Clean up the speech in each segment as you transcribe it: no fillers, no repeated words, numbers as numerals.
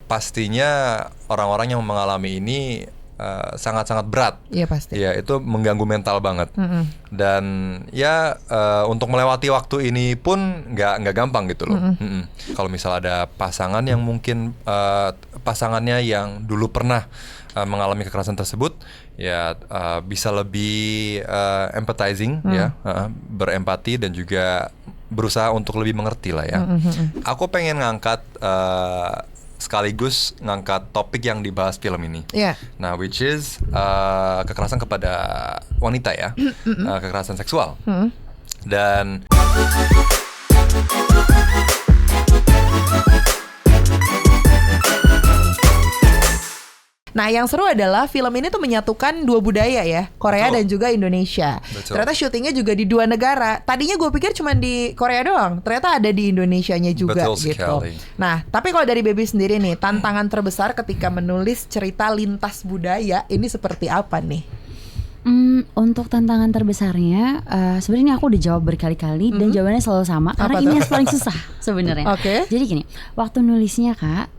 pastinya orang-orang yang mengalami ini sangat-sangat berat. Iya pasti. Ya, itu mengganggu mental banget. Dan ya untuk melewati waktu ini pun nggak gampang gitu loh. Kalau misal ada pasangan yang mungkin pasangannya yang dulu pernah mengalami kekerasan tersebut, ya bisa lebih empathizing, ya, berempati dan juga berusaha untuk lebih mengerti lah ya. Aku pengen ngangkat sekaligus ngangkat topik yang dibahas film ini. Nah, which is kekerasan kepada wanita ya, kekerasan seksual. Dan nah, yang seru adalah film ini tuh menyatukan dua budaya ya, Korea dan juga Indonesia. Ternyata syutingnya juga di dua negara. Tadinya gue pikir cuma di Korea doang, ternyata ada di Indonesianya juga. Betul gitu. sekali. Nah, tapi kalau dari Baby sendiri nih, tantangan terbesar ketika menulis cerita lintas budaya ini seperti apa nih? Untuk tantangan terbesarnya, sebenarnya aku udah jawab berkali-kali dan jawabannya selalu sama. Karena ini yang paling susah sebenarnya. Jadi gini, waktu nulisnya Kak,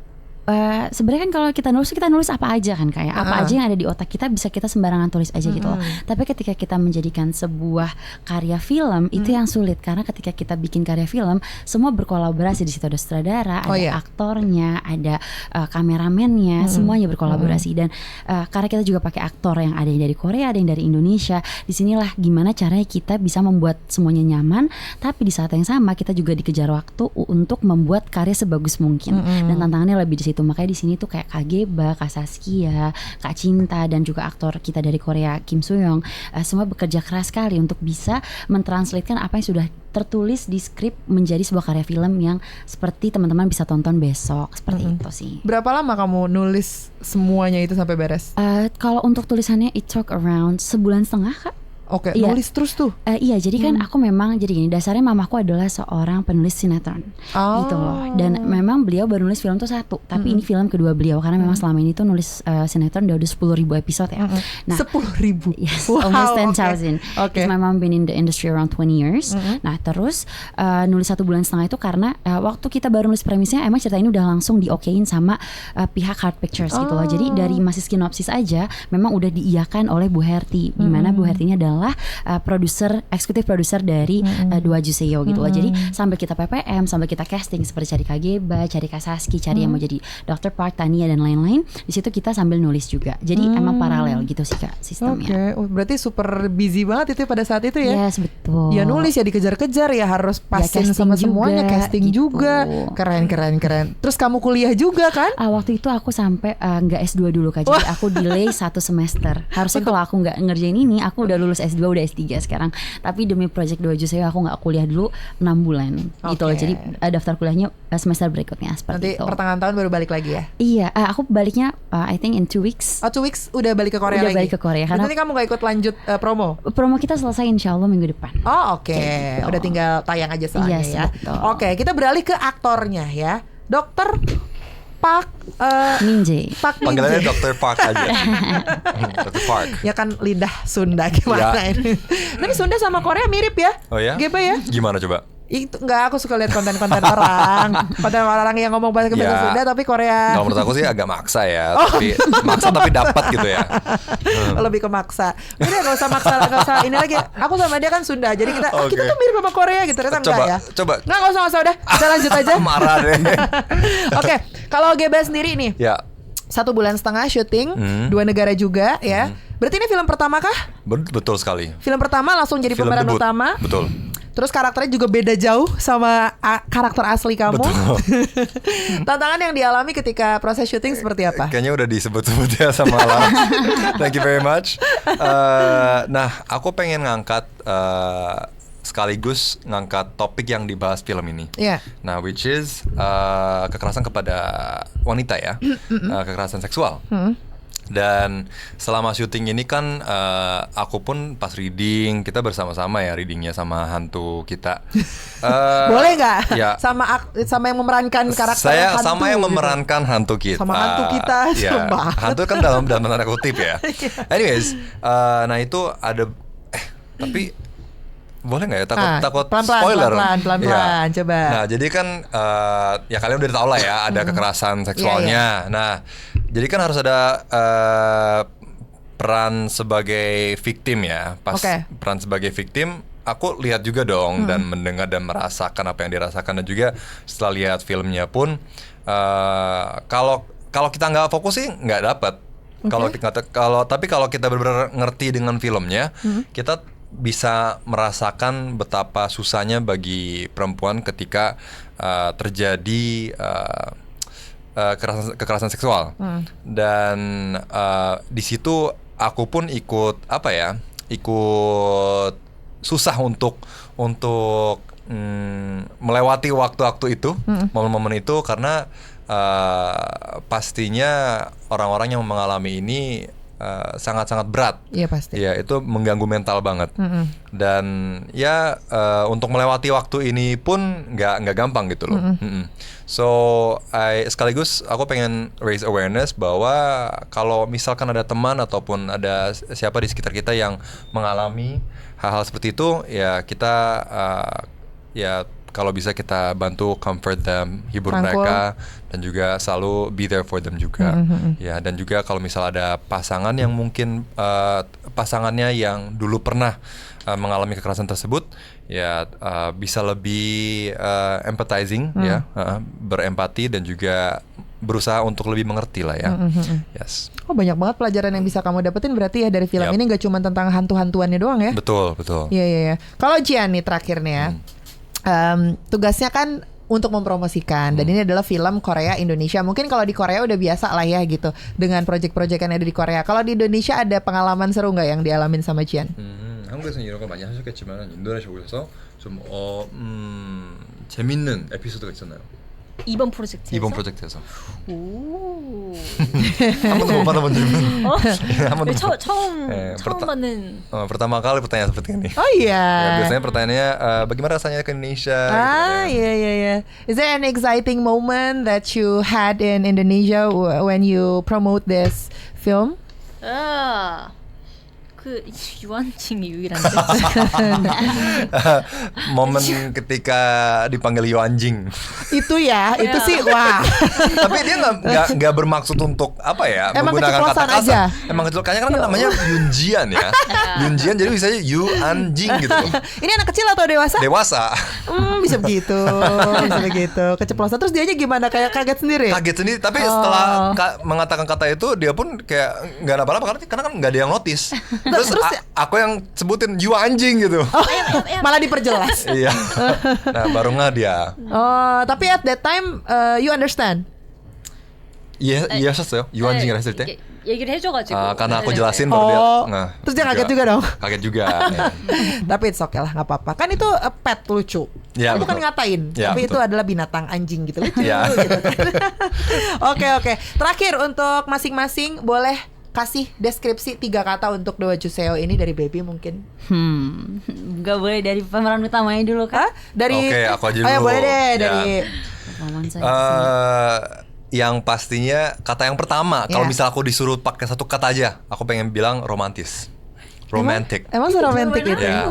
sebenarnya kan kalau kita nulis apa aja kan, kayak apa aja yang ada di otak kita bisa kita sembarangan tulis aja gitu loh. Tapi ketika kita menjadikan sebuah karya film itu yang sulit, karena ketika kita bikin karya film semua berkolaborasi. Di situ ada sutradara, ada aktornya, ada kameramennya, semuanya berkolaborasi. Dan karena kita juga pakai aktor yang ada yang dari Korea, ada yang dari Indonesia. Disinilah gimana caranya kita bisa membuat semuanya nyaman, tapi di saat yang sama kita juga dikejar waktu untuk membuat karya sebagus mungkin. Dan tantangannya lebih di situ. Makanya di sini tuh kayak Kak Geba, Kak Saskia, Kak Cinta, dan juga aktor kita dari Korea Kim Soo-young, semua bekerja keras sekali untuk bisa mentranslatekan apa yang sudah tertulis di skrip menjadi sebuah karya film yang seperti teman-teman bisa tonton besok. Seperti itu sih. Berapa lama kamu nulis semuanya itu sampai beres? Kalau untuk tulisannya it took around 1,5 bulan Kak. Oke, nulis terus tuh. Iya, jadi kan aku memang jadi gini, dasarnya mamaku adalah seorang penulis sinetron, gitu loh. Dan memang beliau baru nulis film tuh satu, tapi ini film kedua beliau karena memang selama ini tuh nulis sinetron udah 10,000 episode ya. Nah, 10,000. Yes, almost 10,000. Because my mom been in the industry around 20 years. Nah, terus nulis 1,5 bulan itu karena waktu kita baru nulis premisnya emang cerita ini udah langsung diokein sama pihak Heart Pictures gitu loh. Jadi dari masih sinopsis aja memang udah diiyakan oleh Bu Herti, di mana Bu Herti ini adalah eksekutif produser dari Dua Juseo gitu loh. Jadi sambil kita PPM, sambil kita casting seperti cari Kak Geba, cari Kak Saski, cari yang mau jadi Dr. Park, Tania dan lain-lain. Di situ kita sambil nulis juga. Jadi emang paralel gitu sih Kak sistemnya. Berarti super busy banget itu pada saat itu ya? Yes, betul. Ya nulis ya dikejar-kejar ya, harus pasin sama semuanya, casting gitu juga. Keren. Terus kamu kuliah juga kan? Waktu itu aku sampai nggak S2 dulu Kak. Jadi aku delay 1 semester. Harusnya kalau aku nggak ngerjain ini, aku udah lulus S2, udah S3 sekarang. Tapi demi project Dua Juseo aku gak kuliah dulu 6 bulan gitu loh. Jadi daftar kuliahnya semester berikutnya seperti nanti itu. Pertengahan tahun baru balik lagi ya? Iya, aku baliknya I think in 2 weeks. 2 weeks udah balik ke Korea lagi? Udah balik ke Korea. Karena nanti kamu gak ikut lanjut promo? Promo kita selesai insya Allah minggu depan. Gitu. Udah tinggal tayang aja soalnya ya. Oke, kita beralih ke aktornya ya. Dokter Park Min Jae. Panggilannya Dr. Park aja. Dr. Park. Ya kan lidah Sunda gimana ini. Tapi Sunda sama Korea mirip ya? Oh ya? Geba ya? Gimana coba? Itu enggak, aku suka lihat konten-konten orang yang ngomong bahasa Sunda tapi Korea. Kalau menurut aku sih agak maksa ya, tapi dapat gitu ya. Lebih ke maksa. Udah enggak usah ini lagi. Aku sama dia kan Sunda. Jadi kita tuh mirip sama Korea gitu. Ternyata enggak ya. Coba. Enggak usah udah. Kita lanjut aja. Marah deh. Oke, kalau Geba sendiri nih. Ya. 1,5 bulan syuting, 2 negara juga ya. Berarti ini film pertama kah? Betul sekali. Film pertama langsung jadi pemeran utama. Betul. Terus karakternya juga beda jauh sama karakter asli kamu. Betul. Tantangan yang dialami ketika proses syuting seperti apa? Kayaknya udah disebut-sebut ya sama Alam. Thank you very much. Nah, aku pengen ngangkat sekaligus ngangkat topik yang dibahas film ini. Nah, which is kekerasan kepada wanita ya, kekerasan seksual. Dan selama syuting ini kan aku pun pas reading, kita bersama-sama ya readingnya sama hantu kita. Boleh nggak? Ya. Sama yang memerankan karakter saya hantu. Sama yang gitu. memerankan hantu kita. Sama hantu kita. Ya. Hantu kan dalam tanda kutip ya. Anyways, nah itu ada tapi boleh nggak ya takut pelan-pelan, spoiler pelan-pelan ya. coba. Nah jadi kan ya kalian udah tahu lah ya ada kekerasan seksualnya. Nah jadi kan harus ada peran sebagai victim ya. Pas peran sebagai victim, aku lihat juga dong dan mendengar dan merasakan apa yang dirasakan, dan juga setelah lihat filmnya pun kalau kita nggak fokus sih nggak dapet. Tapi kalau kita benar-benar ngerti dengan filmnya, kita bisa merasakan betapa susahnya bagi perempuan ketika terjadi kekerasan seksual. Dan di situ aku pun ikut susah untuk melewati waktu-waktu itu, momen-momen itu, karena pastinya orang-orang yang mengalami ini sangat-sangat berat. Iya pasti. Ya itu mengganggu mental banget. Dan ya untuk melewati waktu ini pun nggak gampang gitu loh. So sekaligus aku pengen raise awareness bahwa kalau misalkan ada teman ataupun ada siapa di sekitar kita yang mengalami hal-hal seperti itu, ya kita ya kalau bisa kita bantu comfort them, hibur mereka, dan juga selalu be there for them juga. Ya, dan juga kalau misal ada pasangan yang mungkin pasangannya yang dulu pernah mengalami kekerasan tersebut, ya bisa lebih empathizing, ya, berempati dan juga berusaha untuk lebih mengerti lah ya. Yes. Oh banyak banget pelajaran yang bisa kamu dapetin berarti ya dari film ini, nggak cuma tentang hantu-hantuannya doang ya? Betul. Iya. Kalau Jian nih terakhir nih ya. Tugasnya kan untuk mempromosikan, dan ini adalah film Korea Indonesia. Mungkin kalau di Korea udah biasa lah ya gitu dengan project-project yang ada di Korea. Kalau di Indonesia ada pengalaman seru nggak yang dialamin sama Jian? 한국에서는 이런 걸 많이 하셨겠지만 인도네시아 오셔서 좀 재밌는 에피소드가 있었나요? 이번 프로젝트에서. 오. 한 번도 못 받아본 질문. 처음 받는. Pertama kali pertanyaan seperti ini. Oh iya. Ya, biasanya pertanyaannya bagaimana rasanya ke Indonesia? Iya. Is there an exciting moment that you had in Indonesia when you promote this film? 그 유한칭이 유일한데. Momen ketika dipanggil Yuanjing. Itu ya, itu sih wah. Tapi dia nggak bermaksud untuk apa ya? Emang menggunakan kata kasar. aja. Emang keceplosannya kan namanya Yunjian ya. Yunjian jadi bisa Yuanjing gitu. Ini anak kecil atau dewasa? Dewasa. Bisa begitu. Keceplosan terus dianya gimana, kayak kaget sendiri? Kaget sendiri. Tapi setelah mengatakan kata itu, dia pun kayak nggak apa-apa karena kan nggak ada yang notice. Terus aku yang sebutin you anjing gitu. Malah diperjelas. Iya. Nah baru nggak dia. Tapi at that time you understand? 이해하셨어요? 유한징이라 했을 때? 얘기를 해줘가지고. karena aku jelasin baru dia. Terus dia kaget juga dong. Kaget juga. Tapi it's okay lah, nggak apa-apa. Kan itu pet lucu. Ya, bukan ngatain, tapi betul. itu adalah binatang anjing gitu lucu. Ya. Gitu. Oke. Terakhir untuk masing-masing boleh kasih deskripsi 3 kata untuk Doa Juseo ini dari Baby mungkin. Gak boleh dari pemeran utamanya dulu kan? Oke, aku aja dulu. Oh ya boleh deh dari. Yang pastinya kata yang pertama, kalau misal aku disuruh pakai satu kata aja, aku pengen bilang romantis. Romantic. Emang seromantik itu? Ya,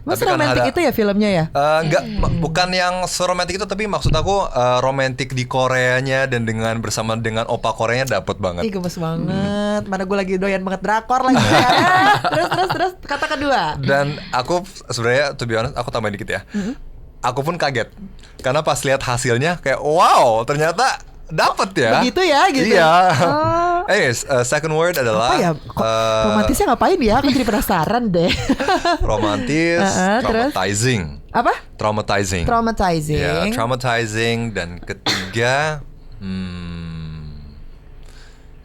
Mas romantik itu ya filmnya ya? Enggak, bukan yang seromantik itu, tapi maksud aku romantik di Koreanya dan bersama dengan opa Koreanya dapet banget. Ih gemes banget. Mana gue lagi doyan banget drakor lagi. Terus kata kedua. Dan aku sebenarnya to be honest, aku tambahin dikit ya. Aku pun kaget karena pas lihat hasilnya kayak wow, ternyata dapet ya. Begitu ya gitu. Iya. Second word adalah apa ya? Romantisnya ngapain ya? Aku jadi penasaran deh. Romantis, traumatizing. Apa? Traumatizing. Traumatizing. Ya, traumatizing. Dan ketiga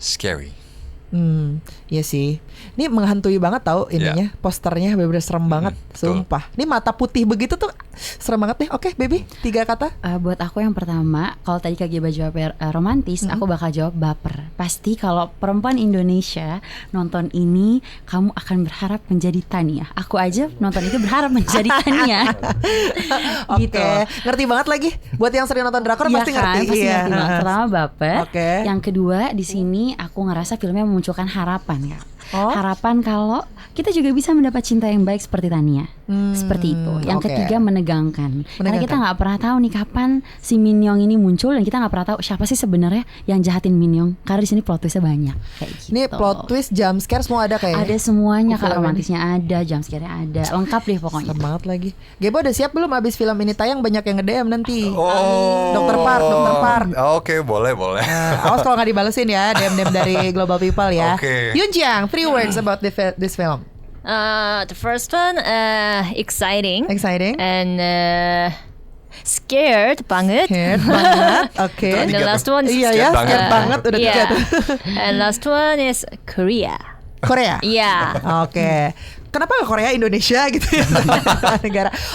scary. Iya sih. Ini menghantui banget tau ininya. Posternya bener-bener serem banget. Sumpah. Ini mata putih begitu tuh serem banget deh. Oke, Baby, 3 kata. Buat aku yang pertama, kalau tadi Kak Giba jawab romantis, aku bakal jawab baper. Pasti kalau perempuan Indonesia nonton ini, kamu akan berharap menjadi Tania. Aku aja nonton itu berharap menjadi Tania. Gitu. Ngerti banget lagi. Buat yang sering nonton drakor pasti ngerti. Pasti ngerti banget. Pertama baper. Yang kedua di sini aku ngerasa filmnya memunculkan harapan ya. Harapan kalau kita juga bisa mendapat cinta yang baik seperti Tania. Seperti itu. Yang ketiga menegangkan. Karena kita nggak pernah tahu nih kapan si Min Young ini muncul, dan kita nggak pernah tahu siapa sih sebenarnya yang jahatin Min Young. Karena di sini plot twistnya banyak. Kayak gitu. Ini plot twist, jump scare semua ada kayaknya. Ada semuanya, Kak. Romantisnya ada, jump scare-nya ada, lengkap deh pokoknya. Semangat lagi. Gebo udah siap belum abis film ini tayang banyak yang nge-DM nanti? Dokter Park. Oke, boleh. Awas kalau nggak dibalesin ya DM dari Global People ya. Yunjiang, 3 words about this film. The first one, exciting, and scared banget. Okay. And the last one is scared banget udah tiga tuh. And last one is Korea. Korea. Yeah. Oke. Kenapa nggak Korea, Indonesia gitu ya? Negara.